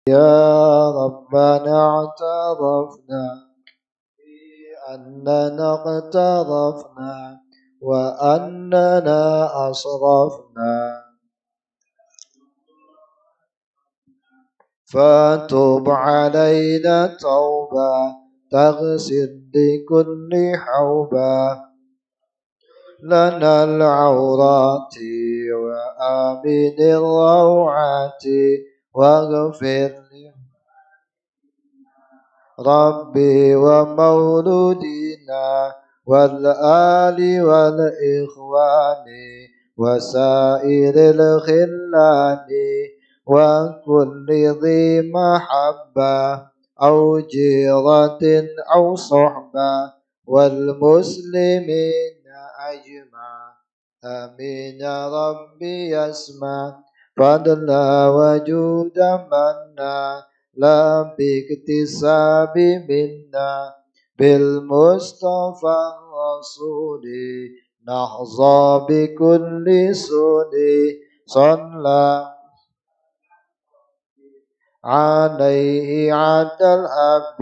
يا ربنا اعترفنا بأننا اقترفنا وأننا أسرفنا فتب علينا توبة تغسل لكل حوبة لنا العورات وآمن الروعات واغفر ربي ومولودنا والآل والإخوان وسائر الخلان وكل ذي محبة أو جيرة أو صحبة والمسلمين أجمع آمين يا ربي يسمع فضلا وجود منا لا باكتساب منا بالمصطفى الرسول نحظى بكل سود صلى عليه عد الأب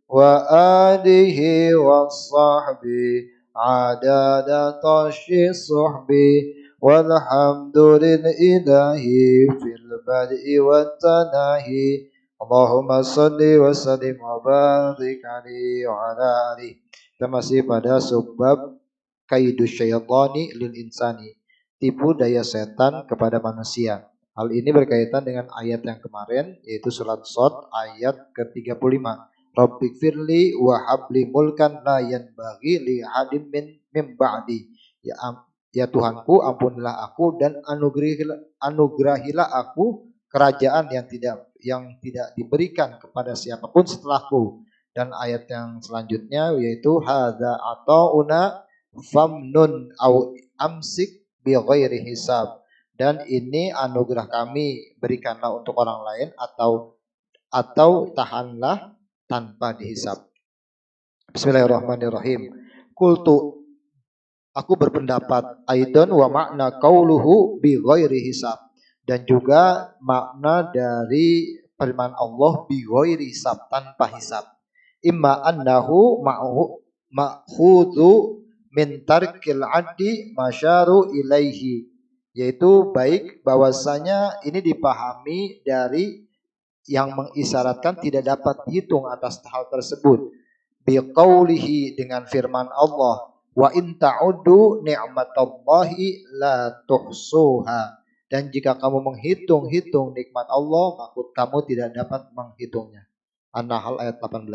وآله والصحب عدد طش الصحب والحمد لله في البدء والتناهي اللهم صل وسلم وبارك عليه وعلى آله. Kita masih pada subbab kaidus syaitani lil insani, tipu daya setan kepada manusia. Hal ini berkaitan dengan ayat yang kemarin, yaitu surat Shad ayat ke-35. Rabbighfirli wa habli mulkan la yanbaghi li ahadin min ba'di. Ya Tuhanku, ampunilah aku dan anugerahilah aku kerajaan yang tidak diberikan kepada siapapun setelahku. Dan ayat yang selanjutnya yaitu hadza ata'una famnun au amsik bi ghairi hisab. Dan ini anugerah kami, berikanlah untuk orang lain atau tahanlah tanpa dihisab. Bismillahirrahmanirrahim. Qultu, aku berpendapat aidan wa makna qauluhu bi ghairi hisab, dan juga makna dari firman Allah bi ghairi hisab, tanpa hisab. Imma annahu ma'khudhu min tarkil addi masyaru ilaihi, yaitu baik bahwasanya ini dipahami dari yang mengisyaratkan tidak dapat dihitung atas hal tersebut. Biqaulihi, dengan firman Allah, wa in ta'uddu ni'matallahi la tuhsuha, dan jika kamu menghitung-hitung nikmat Allah, maka kamu tidak dapat menghitungnya. An-Nahl ayat 18.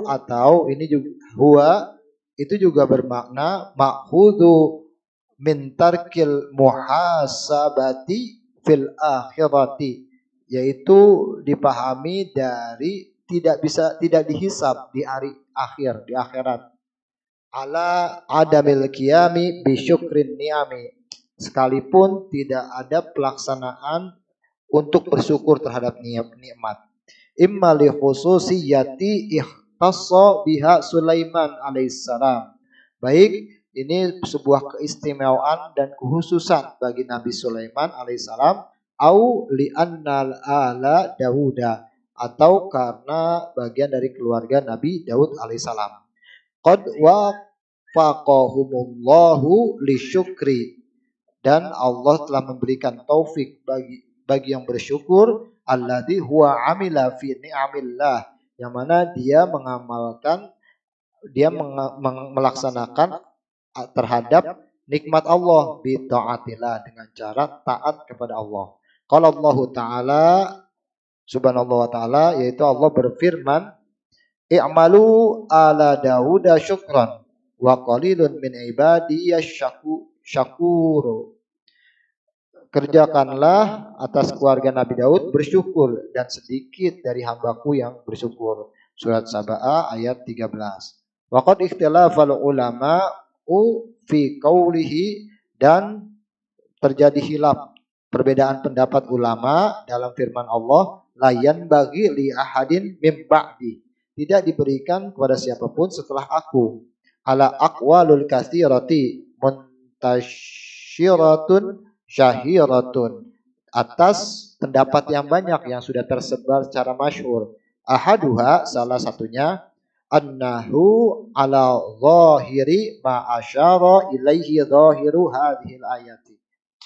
Atau ini juga huwa, itu juga bermakna ma'khudhu min tarkil muhasabati fil akhirati, yaitu dipahami dari tidak dihisab di hari akhir, di akhirat. Ala adamil qiyami bi syukrin ni'ami, sekalipun tidak ada pelaksanaan untuk bersyukur terhadap nikmat. Imma li khususiyati ikhtassa biha Sulaiman alaihissalam, baik ini sebuah keistimewaan dan kekhususan bagi Nabi Sulaiman alaihissalam, au li'annal ala Dawuda, atau karena bagian dari keluarga Nabi Daud alaihissalam. Qad wafaqahumullahu lisyukri, dan Allah telah memberikan taufik bagi yang bersyukur, alladzi huwa amila fi ni'amillah, yang mana dia melaksanakan terhadap nikmat Allah bi ta'atillah, dengan cara taat kepada Allah. Qala Allah Ta'ala, subhanallah wa ta'ala, yaitu Allah berfirman, i'malu ala Dawuda syukran, wa qalilun min ibadiyasy syakuru. Kerjakanlah atas keluarga Nabi Daud bersyukur dan sedikit dari hambaku yang bersyukur. Surat Sabah ayat 13. Waqad ikhtilafal ulama fi qawlihi, dan terjadi hilaf perbedaan pendapat ulama dalam firman Allah, layan bagi li ahadin mim ba'di, tidak diberikan kepada siapapun setelah aku, ala aqwalul katsirati muntasyiratun syahiratun, atas pendapat yang banyak yang sudah tersebar secara masyhur. Ahaduha, salah satunya, annahu ala zahiri ma asyara ilaihi zahiru hadhil ayati,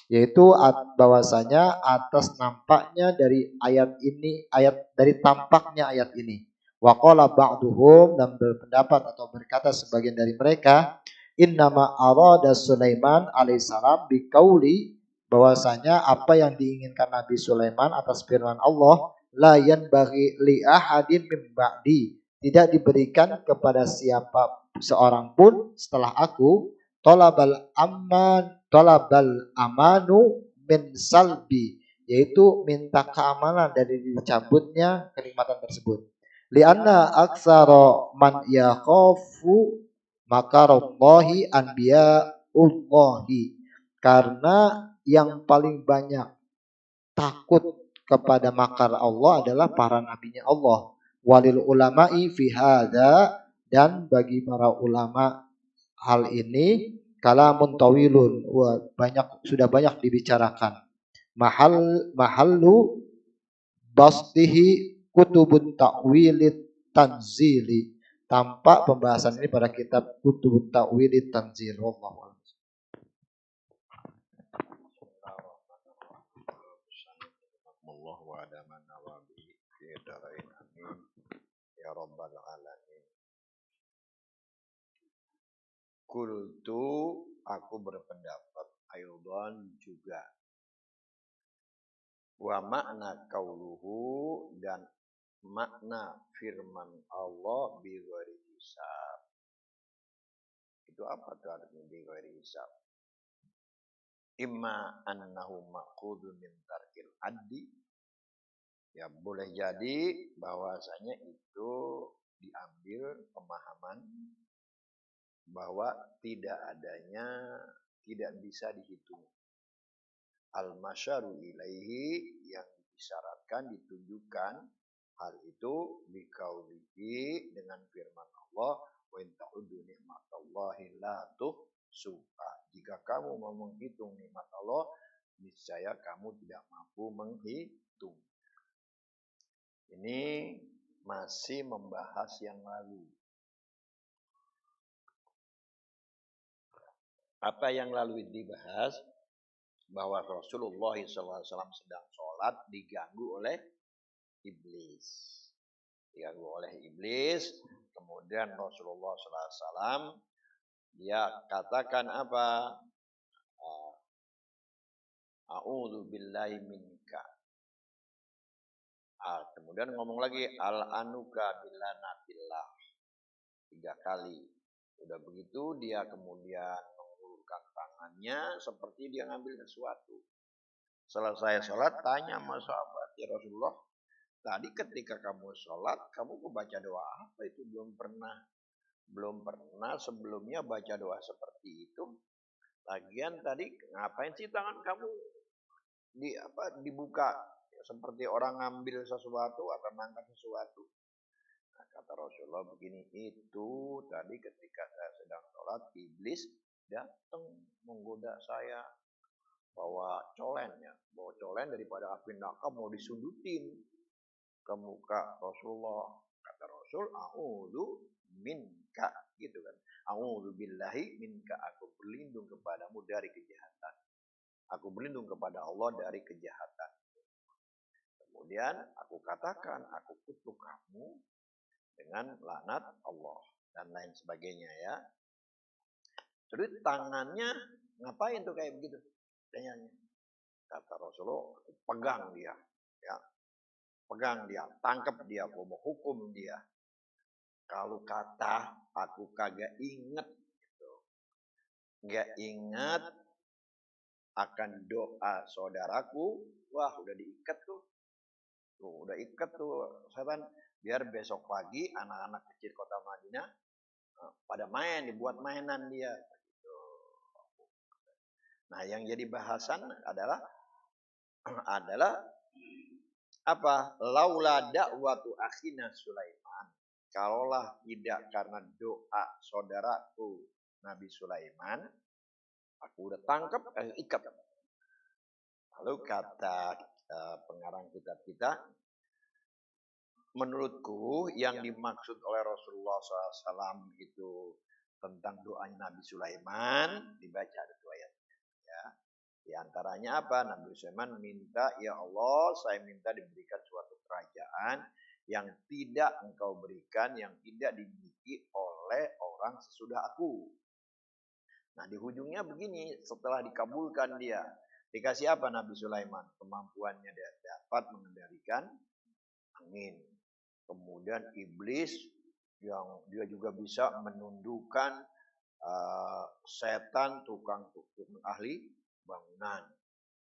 yaitu bahwasanya atas nampaknya dari ayat ini, ayat dari tampaknya ayat ini. Wa qala ba'duhum, dan berpendapat atau berkata sebagian dari mereka, innama arada Sulaiman alaihissalam biqauli, bahwasanya apa yang diinginkan Nabi Sulaiman atas firman Allah, la yanbaghi li ahadin min ba'di, tidak diberikan kepada siapa seorang pun setelah aku, talabal amanu min salbi, yaitu minta keamanan dari dicabutnya kenikmatan tersebut. Lianna aksara man yakhafu makarallahi anbiya'ullahi, karena yang paling banyak takut kepada makar Allah adalah para nabinya Allah. Walil ulama'i fi hadza, dan bagi para ulama hal ini kalamun tawilun, sudah banyak dibicarakan. Mahallu bastihi kutubun ta'wilit tanzili, tampak pembahasan ini pada kitab kutubun ta'wilit tanzil. Wallahu a'lam. Ya Rabbal Alamin. Kultu, aku berpendapat, ayudan juga, wa makna kauluhu, dan makna firman Allah bi ghairi hisab. Itu apa tuh artinya bi ghairi hisab? Imma annahu maqudun min tarkil addi, ya boleh jadi bahwasanya itu diambil pemahaman bahwa tidak bisa dihitung. Al-masyaru ilaihi, yang disyaratkan, ditunjukkan hal itu biqaulihi, dengan firman Allah, wa in ta'uddu nikmatallahi la tuhsuha, jika kamu mau menghitung nikmat Allah, niscaya kamu tidak mampu menghitung. Ini masih membahas yang lalu. Apa yang lalu dibahas? Bahwa Rasulullah SAW sedang sholat diganggu oleh iblis. Kemudian Rasulullah SAW dia katakan apa? A'udzu billahi minka. Kemudian ngomong lagi al-anuka billanatillah 3 kali. Udah begitu dia kemudian mengulurkan tangannya seperti dia ngambil sesuatu. Selesai sholat, tanya sama sahabat, ya Rasulullah, tadi ketika kamu sholat, kamu baca doa apa itu? Belum pernah sebelumnya baca doa seperti itu. Lagian tadi ngapain sih tangan kamu dibuka seperti orang ngambil sesuatu atau mengangkat sesuatu? Nah, kata Rasulullah begini, itu tadi ketika saya sedang sholat, iblis datang menggoda saya, bawa colen daripada api neraka mau disundutin ke muka Rasulullah. Kata Rasul, a'udzu minka, gitu kan. A'udzu billahi minka, aku berlindung kepadamu dari kejahatan. Aku berlindung kepada Allah dari kejahatan. Kemudian aku katakan, aku kutuk kamu dengan laknat Allah dan lain sebagainya, ya. Terus tangannya ngapain tuh kayak begitu? Tanyanya. Kata Rasulullah, aku pegang dia, ya. Pegang dia, tangkap dia, aku mau hukum dia. Kalau kata aku kagak inget nggak ingat akan doa saudaraku, wah udah diikat tuh. Udah ikat tuh setan. Biar besok pagi anak-anak kecil kota Madinah pada main, dibuat mainan dia. Nah, yang jadi bahasan adalah apa? Laula da'watu akhina Sulaiman. Kalaulah tidak karena doa saudaraku Nabi Sulaiman, aku udah tangkap, ikat. Lalu kata pengarang kitab kita, menurutku yang dimaksud oleh Rasulullah SAW itu tentang doanya Nabi Sulaiman, dibaca ada dua ayatnya. Ya. Di antaranya apa? Nabi Sulaiman minta, ya Allah, saya minta diberikan suatu kerajaan yang tidak engkau berikan, yang tidak dimiliki oleh orang sesudah aku. Nah, di ujungnya begini, setelah dikabulkan dia, dikasih apa Nabi Sulaiman? Kemampuannya dia dapat mengendalikan angin. Kemudian iblis yang dia juga bisa menundukkan setan, tukang ahli bangunan,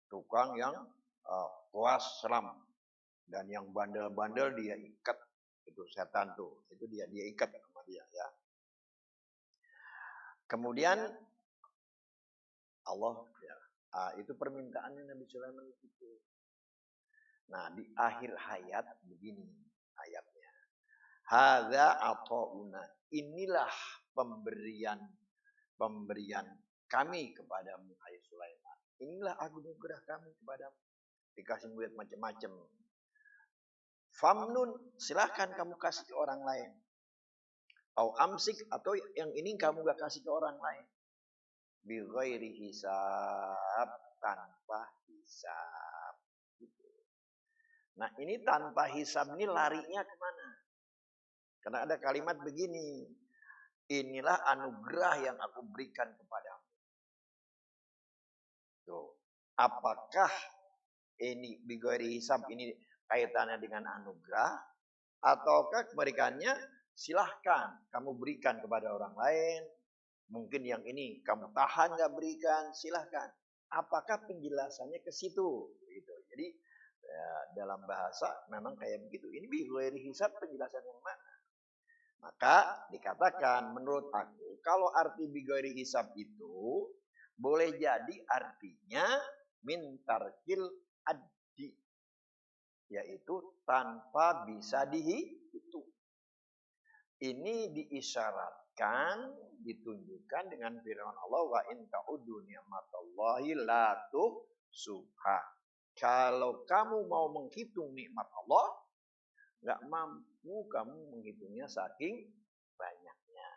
tukang yang kuas seram, dan yang bandel-bandel dia ikat, itu setan tuh, itu dia ikat sama dia ya. Kemudian Allah ya, itu permintaannya Nabi Sulaiman itu. Nah, di akhir hayat begini ayatnya. Hadza atauna. Inilah pemberian kami kepadamu hai Sulaiman. Inilah anugerah kami kepadamu. Dikasih duit macam-macam. Famnun, silahkan kamu kasih ke orang lain. Au amsik, atau yang ini kamu gak kasih ke orang lain. Bi ghairi hisab, tanpa hisab. Gitu. Nah, ini tanpa hisab ini larinya kemana? Karena ada kalimat begini, inilah anugerah yang aku berikan kepadamu. Tuh. Apakah ini bigori hisab ini kaitannya dengan anugerah, ataukah kebalikannya silahkan kamu berikan kepada orang lain, mungkin yang ini kamu tahan gak berikan, silahkan. Apakah penjelasannya ke situ? Gitu. Jadi ya, dalam bahasa memang kayak begitu. Ini bigori hisab penjelasan yang mana? Maka dikatakan menurut aku, kalau arti bigori hisab itu boleh jadi artinya mintarkil addi, yaitu tanpa bisa dihitung. Ini diisyaratkan, ditunjukkan dengan firman Allah, wa in ta'uddu ni'matallahi la tuhsuha. Kalau kamu mau menghitung nikmat Allah, nggak mampu kamu menghitungnya saking banyaknya.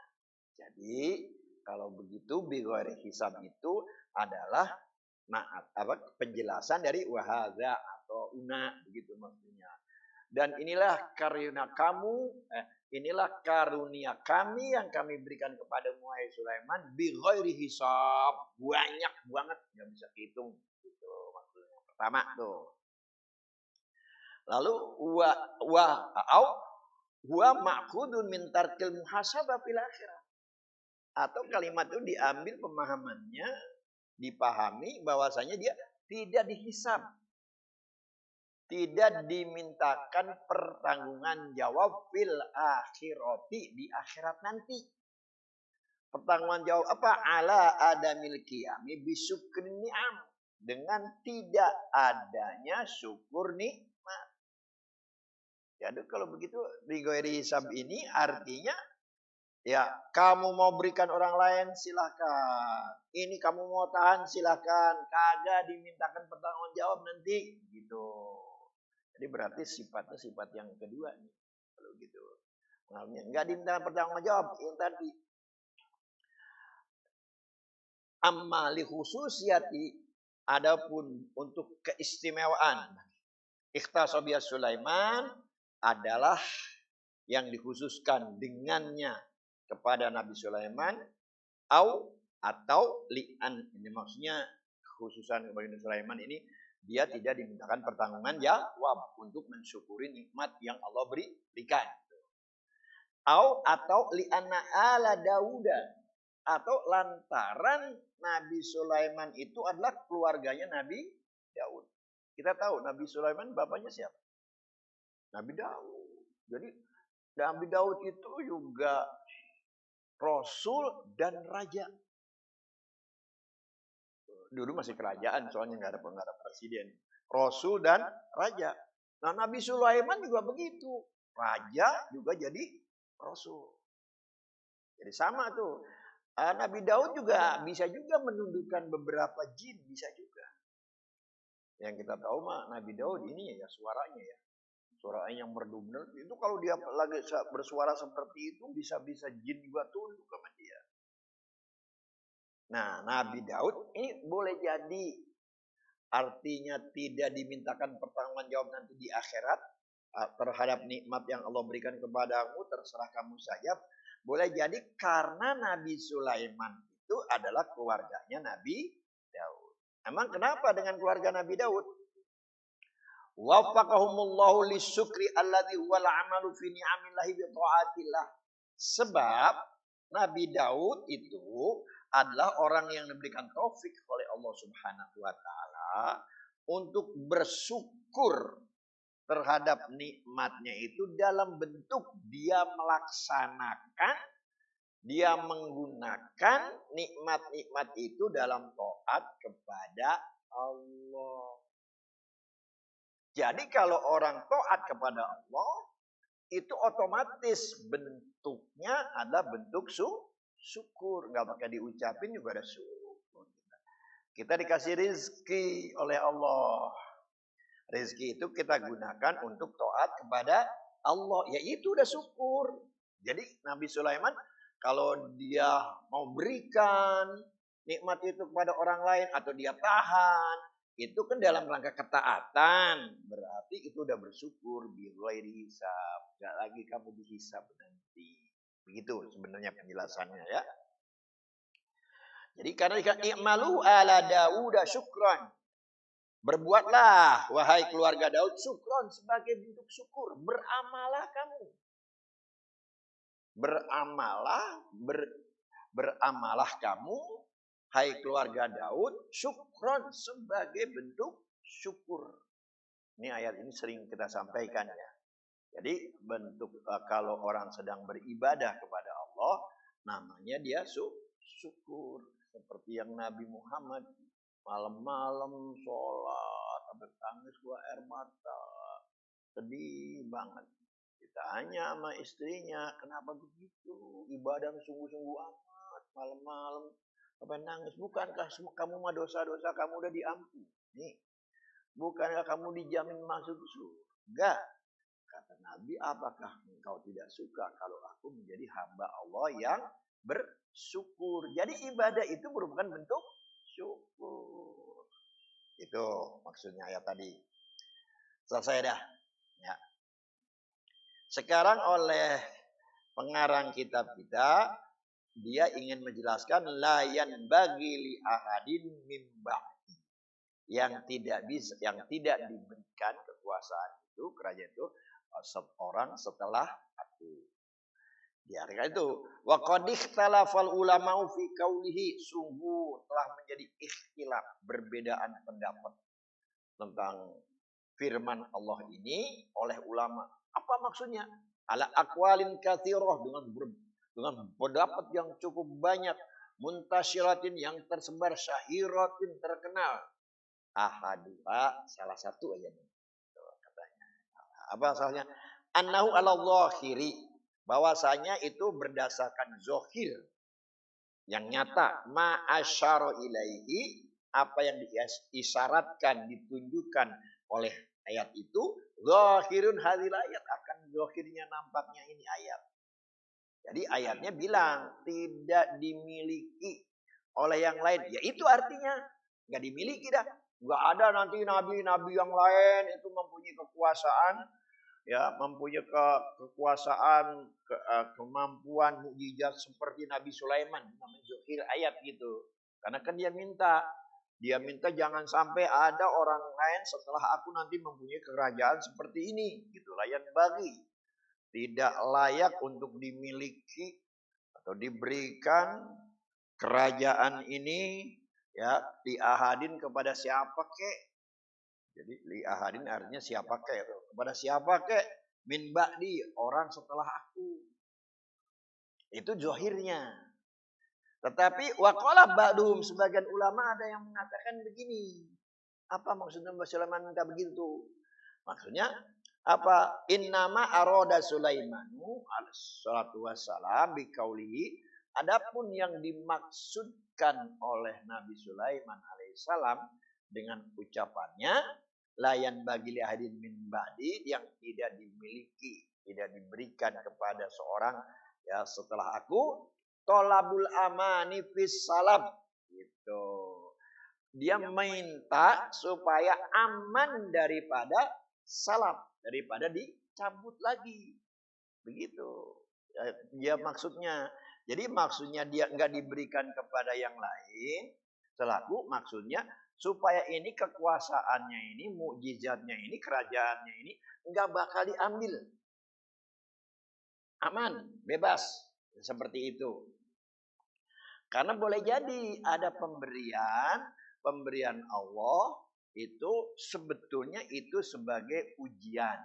Jadi kalau begitu bighairi hisab itu adalah penjelasan dari wahadza atau una, begitu maksudnya. Dan inilah karunia kami yang kami berikan kepada Muhammad Sulaiman bighairi hisab, banyak banget nggak bisa hitung. Gitu maksudnya. Pertama tuh. Lalu huwa ma'khudun min tarkil muhasabah fil akhirah. Atau kalimat itu diambil pemahamannya, dipahami bahwasanya dia tidak dihisab. Tidak dimintakan pertanggungan jawab fil akhirati, di akhirat nanti. Pertanggungan jawab apa? Ala adamil qiyami bisyukri ni'am. Dengan tidak adanya syukur nikmat. Jadi kalau begitu bighairi hisab ini artinya ya kamu mau berikan orang lain silahkan. Ini kamu mau tahan silahkan. Kagak dimintakan pertanggung jawab nanti gitu. Jadi berarti sifatnya sifat yang kedua nih. Kalau gitu. Enggak dimintakan pertanggung jawab yang tadi. Amma li khususiyati, adapun untuk keistimewaan ikhtasabiyah Sulaiman adalah yang dikhususkan dengannya kepada Nabi Sulaiman atau li'an, ini maksudnya khususan kepada Nabi Sulaiman ini dia tidak dimintakan pertanggungan jawab untuk mensyukuri nikmat yang Allah berikan. Atau li'anna ala Dauda, atau lantaran Nabi Sulaiman itu adalah keluarganya Nabi Daud. Kita tahu Nabi Sulaiman bapaknya siapa? Nabi Daud. Jadi Nabi Daud itu juga rasul dan raja. Dulu masih kerajaan, soalnya nggak ada presiden. Rasul dan raja. Nah, Nabi Sulaiman juga begitu. Raja juga jadi rasul. Jadi sama tuh. Nabi Daud juga bisa juga menundukkan beberapa jin, bisa juga. Yang kita tahu mah Nabi Daud ini ya suaranya ya. Suaranya yang merdu benar. Itu kalau dia lagi bersuara seperti itu bisa-bisa jin juga tunduk sama dia. Nah, Nabi Daud ini boleh jadi artinya tidak dimintakan pertanggungjawab nanti di akhirat terhadap nikmat yang Allah berikan kepadamu, terserah kamu saja. Boleh jadi karena Nabi Sulaiman itu adalah keluarganya Nabi Daud. Emang kenapa dengan keluarga Nabi Daud? Waffaqahumullahu lisyukri alladzi huwal amalu fi ni'amillahi bi ta'atillah. Sebab Nabi Daud itu adalah orang yang diberikan taufik oleh Allah Subhanahu wa taala untuk bersyukur terhadap nikmatnya itu dalam bentuk dia melaksanakan, dia menggunakan nikmat-nikmat itu dalam taat kepada Allah. Jadi kalau orang taat kepada Allah, itu otomatis bentuknya adalah bentuk syukur. Nggak pakai diucapin juga ada syukur. Kita dikasih rezeki oleh Allah. Rezeki itu kita gunakan untuk taat kepada Allah. Ya itu udah syukur. Jadi Nabi Sulaiman kalau dia mau berikan nikmat itu kepada orang lain atau dia tahan, itu kan dalam rangka ketaatan. Berarti itu udah bersyukur. Bighairi hisab. Gak lagi kamu dihisab nanti. Begitu sebenarnya penjelasannya ya. Jadi karena i'malu ala Dauda syukran. Berbuatlah wahai keluarga Daud syukron sebagai bentuk syukur. Beramalah kamu. Beramalah kamu hai keluarga Daud syukron sebagai bentuk syukur. Ini ayat ini sering kita sampaikan ya. Jadi bentuk kalau orang sedang beribadah kepada Allah namanya dia syukur. Seperti yang Nabi Muhammad malam-malam sholat sampai tangis keluar air mata, sedih banget. Ditanya sama istrinya, kenapa begitu? Ibadah sungguh-sungguh amat, malam-malam sampai nangis. Bukankah kamu mah dosa-dosa kamu udah diampuni? Bukankah kamu dijamin masuk surga? Kata Nabi, apakah engkau tidak suka kalau aku menjadi hamba Allah yang bersyukur? Jadi ibadah itu merupakan bentuk syukur. Itu maksudnya ayat tadi. Selesai dah. Ya. Sekarang oleh pengarang kitab kita, dia ingin menjelaskan layan bagi li ahadin mimba yang tidak diberikan kekuasaan itu, kerajaan itu orang setelah aku. Diartikan itu wa qad ikhtalafal ulama'u fi qaulihi, sungguh telah menjadi ikhtilaf, perbedaan pendapat tentang firman Allah ini oleh ulama. Apa maksudnya? Ala aqwalin katsirah, dengan pendapat yang cukup banyak, muntasyiratin yang tersebar, syahiratin terkenal. Ahadua, salah satu aja nih katanya. Apa asalnya? Annahu ala dhahiri, bahwasanya itu berdasarkan zahir yang nyata, ma asyara ilaihi, apa yang diisyaratkan, ditunjukkan oleh ayat itu, zahirun hadhil ayat, akan zahirnya nampaknya ini ayat. Jadi ayatnya bilang tidak dimiliki oleh yang lain. Ya itu artinya nggak dimiliki dah. Nggak ada nanti nabi-nabi yang lain itu mempunyai kekuasaan, ya mempunyai kekuasaan, kemampuan mukjizat seperti Nabi Sulaiman. Namanya zahir ayat gitu. Karena kan dia minta jangan sampai ada orang lain setelah aku nanti mempunyai kerajaan seperti ini. Gitu, layan bagi. Tidak layak untuk dimiliki atau diberikan kerajaan ini ya diahadin kepada siapa kek. Jadi liahadin artinya siapa kek, kepada siapa kek, min ba'di, orang setelah aku. Itu zohirnya. Tetapi waqala ba'duhum, sebagian ulama ada yang mengatakan begini. Apa maksudnya Mbak Sulaiman minta begitu? Maksudnya apa? Innama aroda Sulaimanu alaihissalatu wassalam biqaulihi. Adapun yang dimaksudkan oleh Nabi Sulaiman alaihissalam dengan ucapannya layan bagi liahadin min ba'di, yang tidak dimiliki, tidak diberikan kepada seorang ya setelah aku, tolabul amani fis salam gitu. Dia minta supaya aman daripada salam, daripada dicabut lagi. Begitu. Dia maksudnya. Jadi maksudnya dia enggak diberikan kepada yang lain. Selaku maksudnya supaya ini kekuasaannya ini, mukjizatnya ini, kerajaannya ini enggak bakal diambil. Aman, bebas. Seperti itu. Karena boleh jadi ada pemberian Allah itu sebetulnya itu sebagai ujian,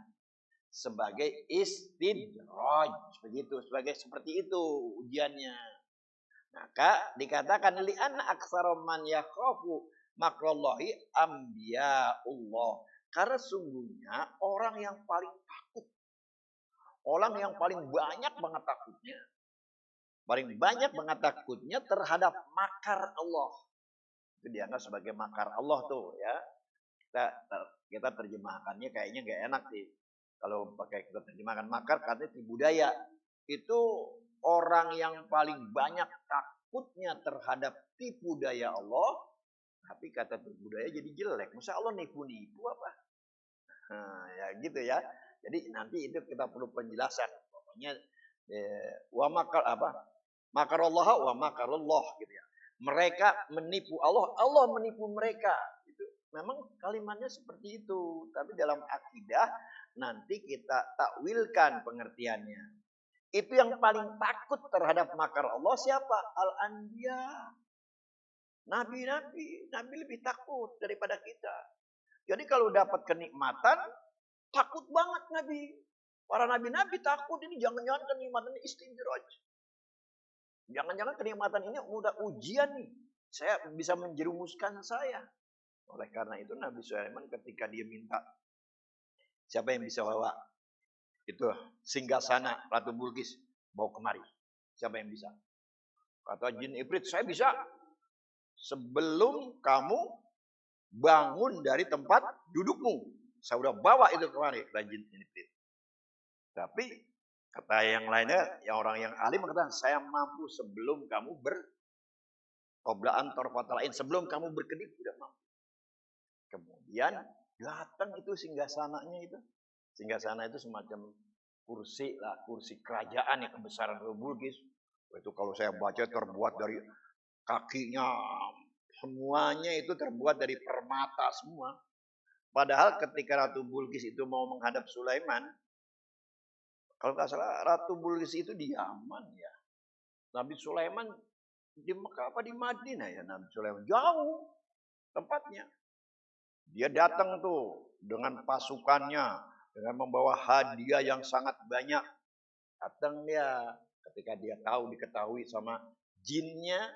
sebagai istidraj, begitu, sebagai seperti itu ujiannya. Maka dikatakan li'anna aktsara man yakhafu makrallahi anbiya'ullah. Karena sungguhnya orang yang paling takut, orang yang paling banyak banget takutnya, paling banyak banget takutnya terhadap makar Allah. Itu dianggap sebagai makar Allah tuh ya. Kita terjemahkannya kayaknya nggak enak sih. Kalau pakai kita terjemahkan makar, katanya tipu daya. Itu orang yang paling banyak takutnya terhadap tipu daya Allah. Tapi kata tipu daya jadi jelek. Masa Allah nipu-nipu apa? Nah, ya gitu ya. Jadi nanti itu kita perlu penjelasan. Pokoknya wa makar apa? Makarullah wa makarullah gitu ya. Mereka menipu Allah, Allah menipu mereka. Itu memang kalimatnya seperti itu. Tapi dalam akidah nanti kita takwilkan pengertiannya. Itu yang paling takut terhadap makar Allah siapa? Al-Anbiya. Nabi-nabi, nabi lebih takut daripada kita. Jadi kalau dapat kenikmatan, takut banget nabi. Para nabi-nabi takut, ini jangan-jangan kenikmatan istidraj. Jangan-jangan kenikmatan ini udah ujian nih. Saya bisa menjerumuskan saya. Oleh karena itu Nabi Sulaiman ketika dia minta, siapa yang bisa bawa itu singgasana Ratu Bilqis, bawa kemari. Siapa yang bisa? Kata jin ibrit, saya bisa. Sebelum kamu bangun dari tempat dudukmu, saya udah bawa itu kemari, kata jin ibrit. Tapi kata yang lainnya, yang orang yang alim mengatakan, saya mampu sebelum kamu berkoblaan torfata lain, sebelum kamu berkedip sudah mampu. Kemudian datang itu singgasananya itu. Singgasana itu semacam kursi lah, kursi kerajaan yang kebesaran Bilqis. Itu kalau saya baca terbuat dari kakinya, semuanya itu terbuat dari permata semua. Padahal ketika Ratu Bilqis itu mau menghadap Sulaiman, kalau nggak salah Ratu Bilqis itu di Yaman ya. Nabi Sulaiman di Mekah apa di Madinah ya Nabi Sulaiman. Jauh tempatnya. Dia datang tuh dengan pasukannya. Dengan membawa hadiah yang sangat banyak. Datang dia. Ketika dia diketahui sama jinnya.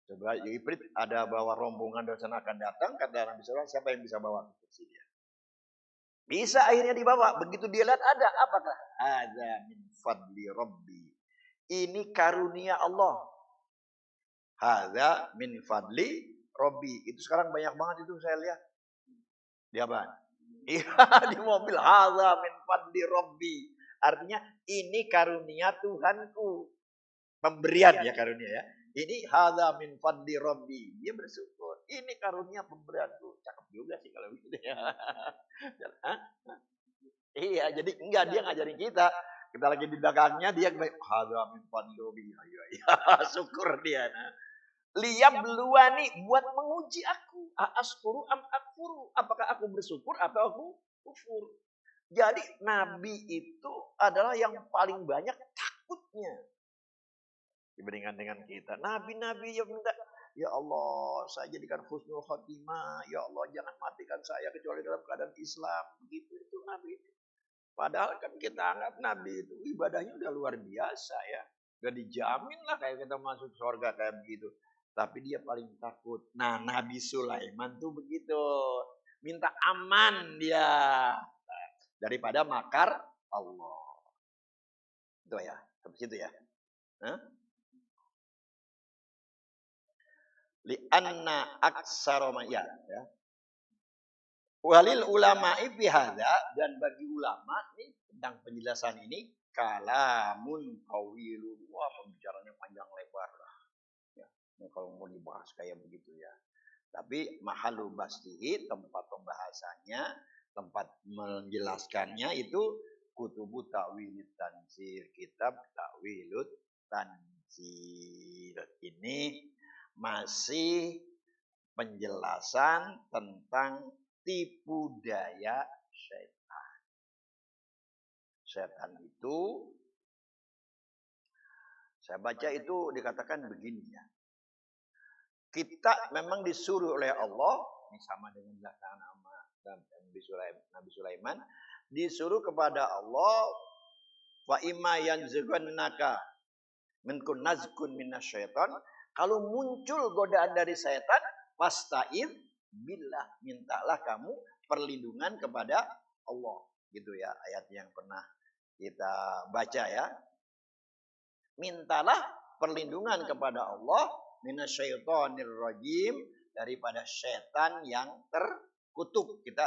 Coba Ibrit ada bawa rombongan dari sana akan datang. Kata Nabi Sulaiman, siapa yang bisa bawa kursi dia? Bisa akhirnya dibawa. Begitu dia lihat ada. Apakah? Ada min fadli Rabbi. Ini karunia Allah. Ada min fadli Rabbi. Itu sekarang banyak banget itu saya lihat. Di apa? Iya, di mobil. Ada min fadli Rabbi. Artinya ini karunia Tuhanku. Pemberian ya karunia ya. Ini hadza min fadli Rabbi. Dia bersyukur. Ini karunia pemberianku. Cakep juga sih kalau gitu ya. Iya, jadi enggak dia ngajarin kita. Kita lagi di belakangnya dia hadza min fadli Rabbi. Ya, syukur dia. Liyab luani buat menguji aku. Askuru am akfuru. Apakah aku bersyukur atau aku kufur? Jadi Nabi itu adalah yang paling banyak takutnya dibandingkan dengan kita. Nabi-nabi yang minta, ya Allah, saya jadikan husnul khotimah. Ya Allah, jangan matikan saya kecuali dalam keadaan Islam. Begitu itu Nabi. Padahal kan kita anggap Nabi itu ibadahnya udah luar biasa ya. Udah dijamin lah kayak kita masuk surga kayak begitu. Tapi dia paling takut. Nah, Nabi Sulaiman tuh begitu. Minta aman dia daripada makar Allah. Itu ya, seperti itu ya. Li'anna aksara ya. Walil ulama'i fi hadza, dan bagi ulama nih tentang penjelasan ini kalamun qawilun. Wah, pembicaranya panjang lebar lah. Ya, kalau mau dibahas kayak begitu ya. Tapi mahalu bastihi, tempat pembahasannya, tempat menjelaskannya itu kutubu ta'wilut tansir, kitab ta'wilut tansir. Ini masih penjelasan tentang tipu daya setan. Setan itu, saya baca itu dikatakan begini ya. Kita memang disuruh oleh Allah, ini sama dengan belakang nama Nabi Sulaiman, disuruh kepada Allah, wa imma yanzaghannaka minkun nazkun minasyaiton, kalau muncul godaan dari setan, fasta'id billah, mintalah kamu perlindungan kepada Allah. Gitu ya, ayat yang pernah kita baca ya. Mintalah perlindungan kepada Allah minasyaitonir rajim, daripada setan yang terkutuk. Kita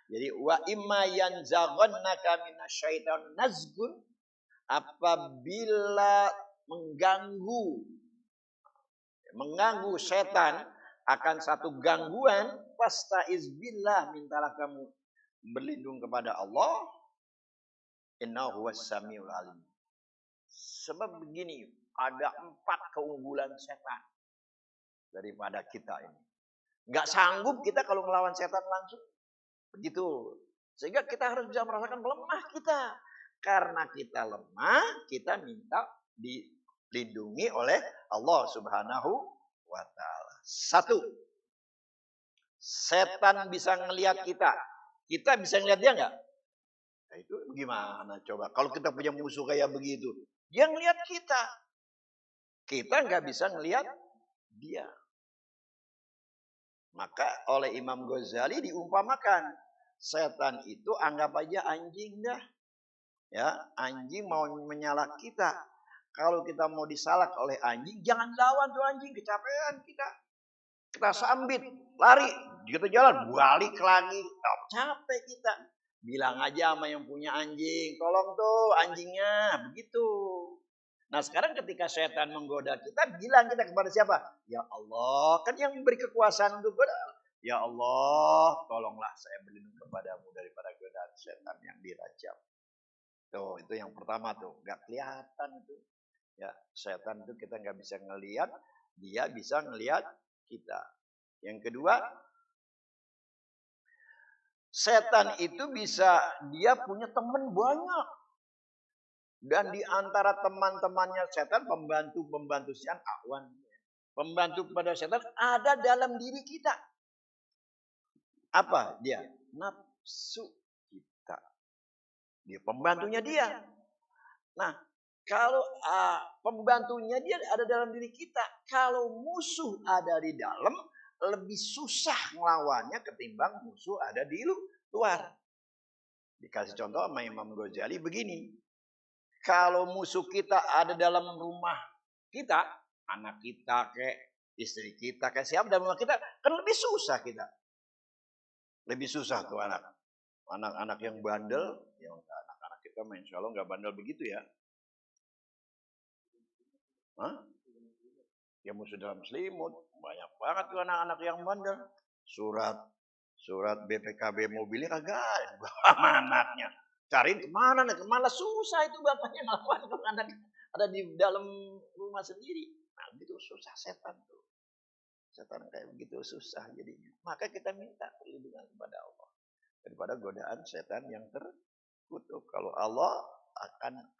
jadi wa imma yanzaghannaka minasyaiton nazgun, apabila mengganggu setan akan satu gangguan, fastaiz billah, mintalah kamu berlindung kepada Allah, innahu huwas samiul alim. Sebab begini, ada 4 keunggulan setan daripada kita ini. Enggak sanggup kita kalau melawan setan langsung. Begitu. Sehingga kita harus bisa merasakan lemah kita. Karena kita lemah, kita minta dilindungi oleh Allah Subhanahu wa ta'ala. 1, setan bisa ngelihat kita. Kita bisa ngelihat dia enggak? Nah, itu gimana coba? Kalau kita punya musuh kayak begitu, dia ngelihat kita. Kita enggak bisa ngelihat dia. Maka oleh Imam Ghazali diumpamakan, setan itu anggap aja anjing dah. Ya, anjing mau menyalak kita. Kalau kita mau disalak oleh anjing, jangan lawan tuh anjing, kecapean kita. Kita sambit, lari, kita jalan, balik lagi, capek kita. Bilang aja sama yang punya anjing, tolong tuh anjingnya, begitu. Nah sekarang ketika setan menggoda kita, bilang kita kepada siapa? Ya Allah, kan yang memberi kekuasaan untuk goda. Ya Allah, tolonglah saya berlindung kepadamu daripada godaan setan yang dirajam. Tuh, itu yang pertama tuh, nggak kelihatan itu. Ya, setan itu kita nggak bisa ngelihat, dia bisa ngelihat kita. Yang kedua, setan itu bisa, dia punya teman banyak. Dan di antara teman-temannya setan, pembantu-pembantu setan, awan. Pembantu pada setan ada dalam diri kita. Apa dia? Nafsu kita. Dia pembantunya dia. Nah, kalau pembantunya dia ada dalam diri kita, kalau musuh ada di dalam, lebih susah ngelawannya ketimbang musuh ada di luar. Dikasih contoh sama Imam Ghazali begini. Kalau musuh kita ada dalam rumah kita, anak kita kayak istri kita kayak siapa dalam rumah kita, kan lebih susah kita. Lebih susah tuh anak-anak yang bandel, ya anak-anak kita insya Allah nggak bandel begitu ya. Hah? Ya musuh dalam selimut, banyak banget tuh anak-anak yang bandel. Surat BPKB mobilnya kagak ada sama anaknya. Cariin kemana nih? Malah susah itu bapaknya ngelawan kalau anak ada di dalam rumah sendiri. Nah gitu susah setan tuh. Setan kayak begitu susah jadinya. Maka kita minta perlindungan kepada Allah daripada godaan setan yang terkutuk. Kalau Allah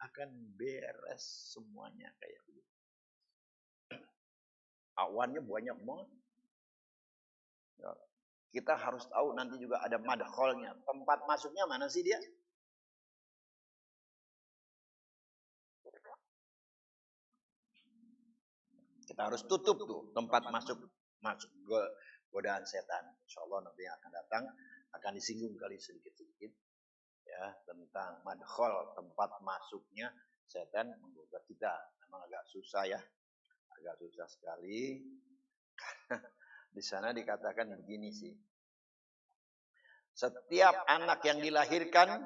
akan beres semuanya kayak begitu. Awannya banyak banget. Ya. Kita harus tahu nanti juga ada madkhalnya. Tempat masuknya mana sih dia? Kita harus tutup tuh tempat masuk godaan setan. Insya Allah nanti yang akan datang akan disinggung kali sedikit-sedikit ya tentang madkhal, tempat masuknya setan menggoda kita. Memang agak susah ya, agak susah sekali. Di sana dikatakan begini sih. Setiap anak yang dilahirkan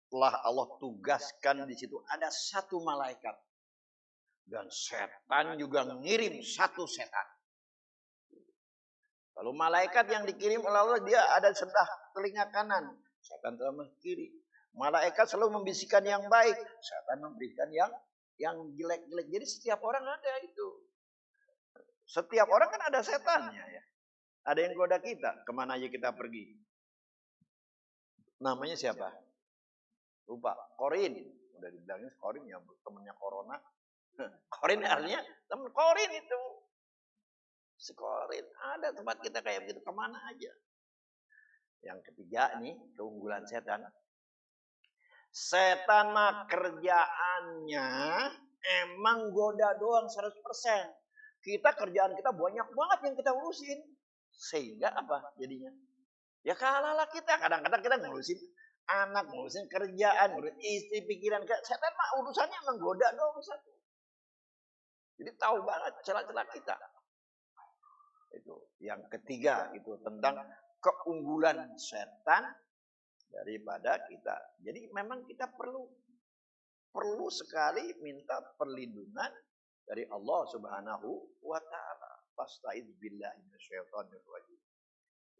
telah Allah tugaskan di situ ada satu malaikat. Dan setan juga ngirim satu setan. Kalau malaikat yang dikirim oleh Allah dia ada sebelah telinga kanan, setan sebelah kiri. Malaikat selalu membisikkan yang baik, setan memberikan yang jelek-jelek. Jadi setiap orang ada itu. Setiap orang kan ada setannya ya. Ada yang goda kita, kemana aja kita pergi. Namanya siapa? Lupa. Korin. Udah dibilangin Korin ya, temennya Corona. Korin artinya temen Korin itu. Si Korin. Ada tempat kita kayak begitu. Kemana aja. Yang ketiga nih, keunggulan setan. Setan mah kerjaannya emang goda doang 100%. Kita kerjaan kita banyak banget yang kita urusin. Sehingga apa jadinya? Ya kalahlah kita. Kadang-kadang kita ngurusin anak, ngurusin kerjaan, ngurusin istri, pikiran. Setan mah urusannya menggoda doang satu. Jadi tahu banget celah-celah kita. Itu yang ketiga itu tentang keunggulan setan daripada kita. Jadi memang kita perlu sekali minta perlindungan dari Allah Subhanahu wa taala. Fastaiz billahi minasyaitonir rajim.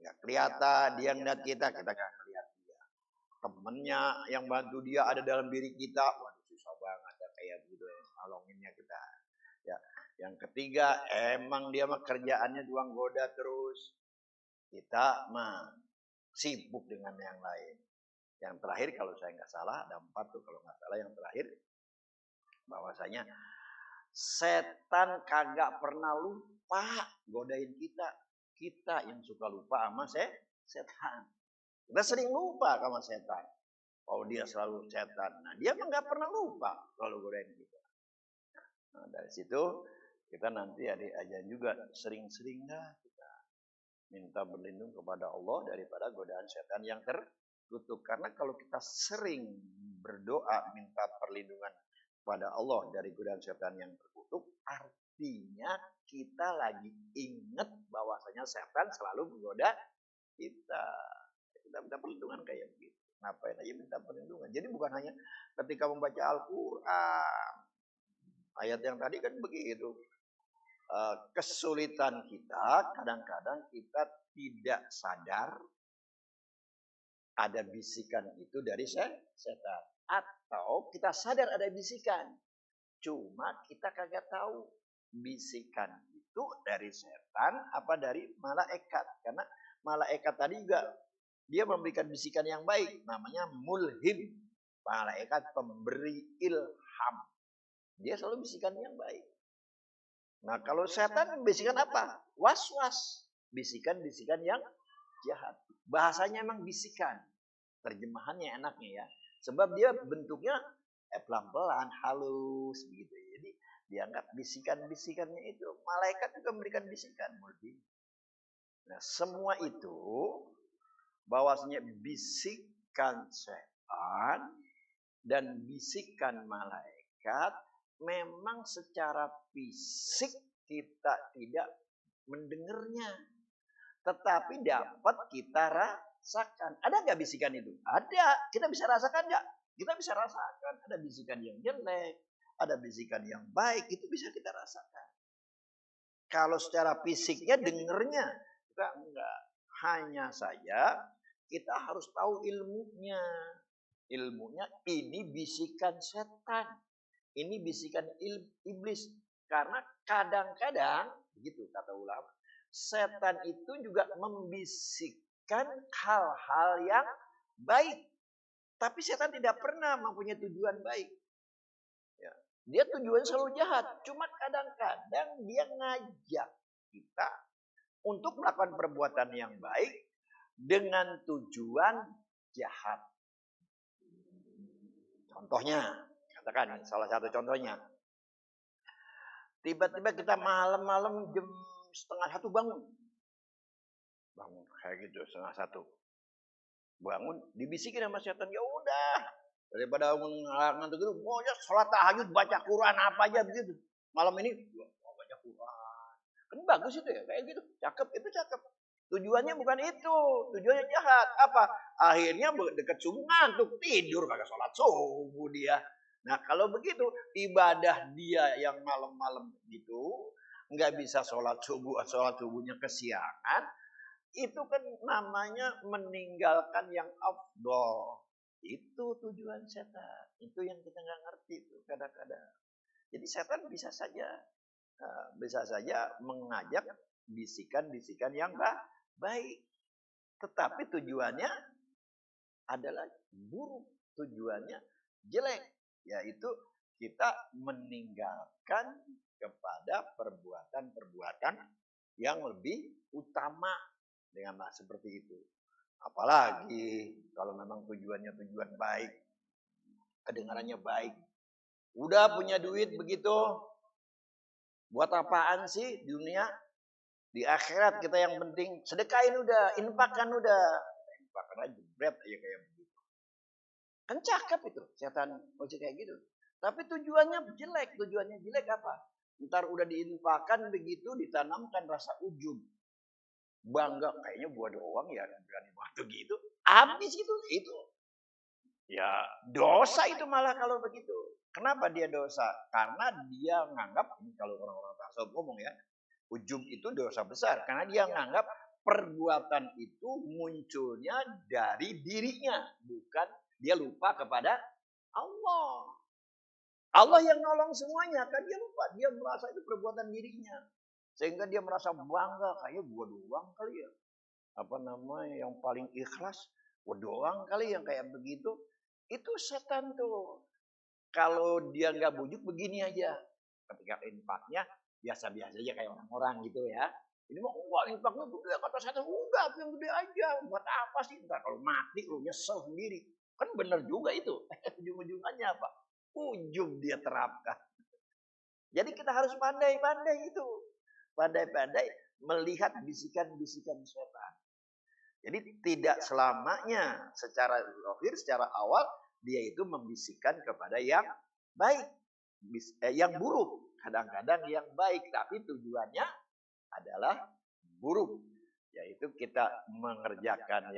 Enggak kelihatan dia ngeliat kita enggak ngeliat dia. Temennya yang bantu dia ada dalam diri kita. Waduh susah banget ya kayak begitu ya. Nolonginnya kita. Ya, yang ketiga emang dia mah kerjaannya juang goda terus. Kita mah sibuk dengan yang lain. Yang terakhir kalau saya nggak salah ada 4 tuh kalau nggak salah yang terakhir bahwasanya setan kagak pernah lupa godain kita. Kita yang suka lupa sama setan. Kita sering lupa sama setan. Oh dia selalu setan. Nah dia mah nggak pernah lupa kalau godain kita. Nah dari situ kita nanti adik-adik juga sering-sering kita minta berlindung kepada Allah daripada godaan setan yang terkutuk. Karena kalau kita sering berdoa minta perlindungan kepada Allah dari godaan setan yang terkutuk, artinya kita lagi ingat bahwasanya setan selalu menggoda kita. Kita minta perlindungan kayak begitu. Ngapain aja minta perlindungan. Jadi bukan hanya ketika membaca Al-Quran. Ayat yang tadi kan begitu. Kesulitan kita, kadang-kadang kita tidak sadar ada bisikan itu dari setan. Atau kita sadar ada bisikan. Cuma kita kagak tahu bisikan itu dari setan apa dari malaikat. Karena malaikat tadi juga dia memberikan bisikan yang baik. Namanya mulhim. Malaikat pemberi ilham. Dia selalu bisikan yang baik. Nah kalau setan bisikan apa? Was-was. Bisikan-bisikan yang jahat. Bahasanya emang bisikan. Terjemahannya enaknya ya. Sebab dia bentuknya pelan-pelan, halus begitu. Jadi dianggap bisikan-bisikannya itu. Malaikat juga memberikan bisikan. Nah semua itu bahwasanya bisikan setan dan bisikan malaikat memang secara fisik kita tidak mendengarnya. Tetapi dapat kita rasakan. Ada nggak bisikan itu? Ada. Kita bisa rasakan nggak? Kita bisa rasakan. Ada bisikan yang jelek. Ada bisikan yang baik. Itu bisa kita rasakan. Kalau secara fisiknya dengernya. Kita enggak. Hanya saja kita harus tahu ilmunya. Ilmunya ini bisikan setan. Ini bisikan iblis. Karena kadang-kadang, begitu kata ulama, setan itu juga membisikkan hal-hal yang baik. Tapi setan tidak pernah mempunyai tujuan baik. Ya. Dia tujuan selalu jahat. Cuma kadang-kadang dia ngajak kita untuk melakukan perbuatan yang baik dengan tujuan jahat. Contohnya, katakan salah satu contohnya. Tiba-tiba kita malam-malam jam 12:30 bangun. Bangun kayak gitu 12:30. Bangun dibisikin sama setan, ya udah daripada ngantuk itu, pokoknya sholat tahajud, baca Quran apa aja begitu. Malam ini baca Quran. Kan bagus itu ya, kayak gitu. Cakep, itu cakep. Tujuannya bukan itu, tujuannya jahat. Apa? Akhirnya dekat subuh ngantuk, tidur kagak sholat subuh dia. Nah kalau begitu ibadah dia yang malam-malam gitu nggak bisa sholat subuhnya kesiangan, itu kan namanya meninggalkan yang afdol. Itu tujuan setan. Itu yang kita nggak ngerti tuh kadang-kadang. Jadi setan bisa saja mengajak bisikan-bisikan yang baik. Tetapi tujuannya adalah buruk. Tujuannya jelek. Yaitu kita meninggalkan kepada perbuatan-perbuatan yang lebih utama dengan seperti itu. Apalagi kalau memang tujuannya tujuan baik, kedengarannya baik. Udah punya duit begitu, buat apaan sih di dunia? Di akhirat kita yang penting sedekahin udah, infakkan udah. Infakkan aja jebret aja kayak begitu. Kan cakep itu setan ojek kayak gitu. Tapi tujuannya jelek apa? Ntar udah diinfakkan begitu ditanamkan rasa ujub. Bangga kayaknya gua doang ya berani bantu gitu. Habis itu. Ya dosa itu malah kalau begitu. Kenapa dia dosa? Karena dia nganggap, ini kalau orang-orang tasawuf ngomong ya, ujub itu dosa besar. Karena dia nganggap perbuatan itu munculnya dari dirinya. Bukan dia lupa kepada Allah. Allah yang nolong semuanya. Kan dia lupa. Dia merasa itu perbuatan dirinya. Sehingga dia merasa bangga. Kayaknya gua doang kali ya. Apa namanya yang paling ikhlas. Gua doang kali yang kayak begitu. Itu setan tuh. Kalau dia nggak bujuk begini aja. Ketika infaknya biasa-biasa aja kayak orang-orang gitu ya. Ini mah enggak, infaknya gede, kata setan, udah yang gede aja. Buat apa sih? Ntar kalau mati lu nyesel sendiri. Kan bener juga itu. Ujung-ujungannya apa? Ujung dia terapkan. Jadi kita harus pandai-pandai itu. Pandai-pandai melihat bisikan-bisikan setan. Jadi tidak selamanya secara zahir, secara awal dia itu membisikkan kepada yang baik, yang buruk. Kadang-kadang yang baik, tapi tujuannya adalah buruk. Yaitu kita mengerjakan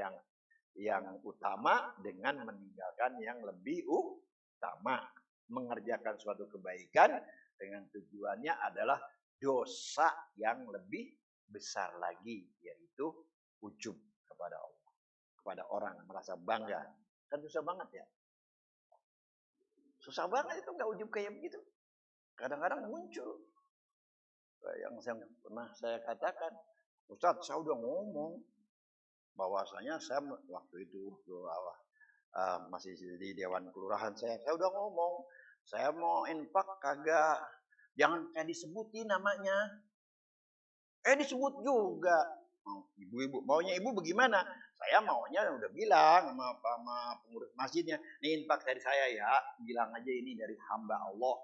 yang utama dengan meninggalkan yang lebih utama. Mengerjakan suatu kebaikan dengan tujuannya adalah dosa yang lebih besar lagi, yaitu ujub kepada Allah, kepada orang, merasa bangga. Kan susah banget ya. Susah banget itu nggak ujub kayak begitu. Kadang-kadang muncul. Yang pernah saya katakan, Ustadz, saya udah ngomong bahwasanya saya waktu itu masih di Dewan Kelurahan saya udah ngomong, saya mau infak kagak, jangan kayak disebutin namanya. Disebut juga. Ibu-ibu, maunya ibu bagaimana? Saya maunya udah bilang sama pengurus masjidnya, ini infak dari saya ya, bilang aja ini dari hamba Allah.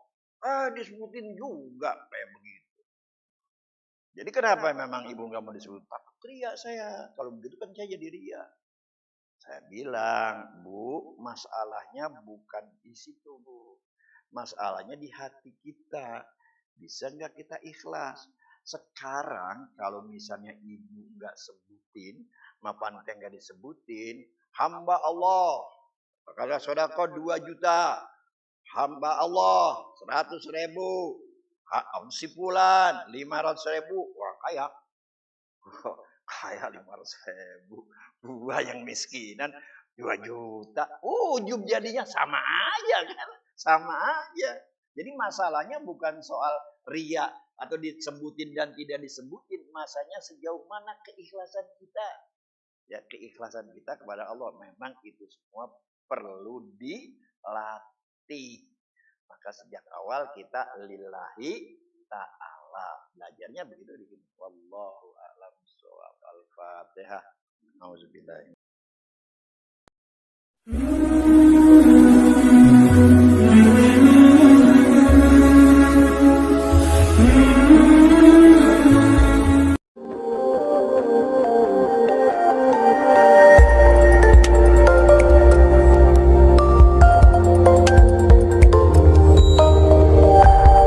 Disebutin juga kayak begitu. Jadi kenapa memang ibu nggak mau disebut? Takut ria saya. Kalau begitu kan saya jadi ria. Saya bilang, Bu, masalahnya bukan di situ, Bu. Masalahnya di hati kita. Bisa nggak kita ikhlas? Sekarang kalau misalnya ibu nggak sebutin, mapan teh nggak disebutin, hamba Allah, kalau sodako 2 juta, hamba Allah 100.000, si fulan 500.000, wah kaya, kaya 500.000, gua yang miskinan 2 juta, ujub jadinya sama aja kan, sama aja. Jadi masalahnya bukan soal ria atau disebutin dan tidak disebutin, masanya sejauh mana keikhlasan kita. Ya, keikhlasan kita kepada Allah memang itu semua perlu dilatih. Maka sejak awal kita lillahi ta'ala sholat. Belajarnya begitu di sini. Wallahu a'lam bishawab. Al-Fatihah. Auzubillahi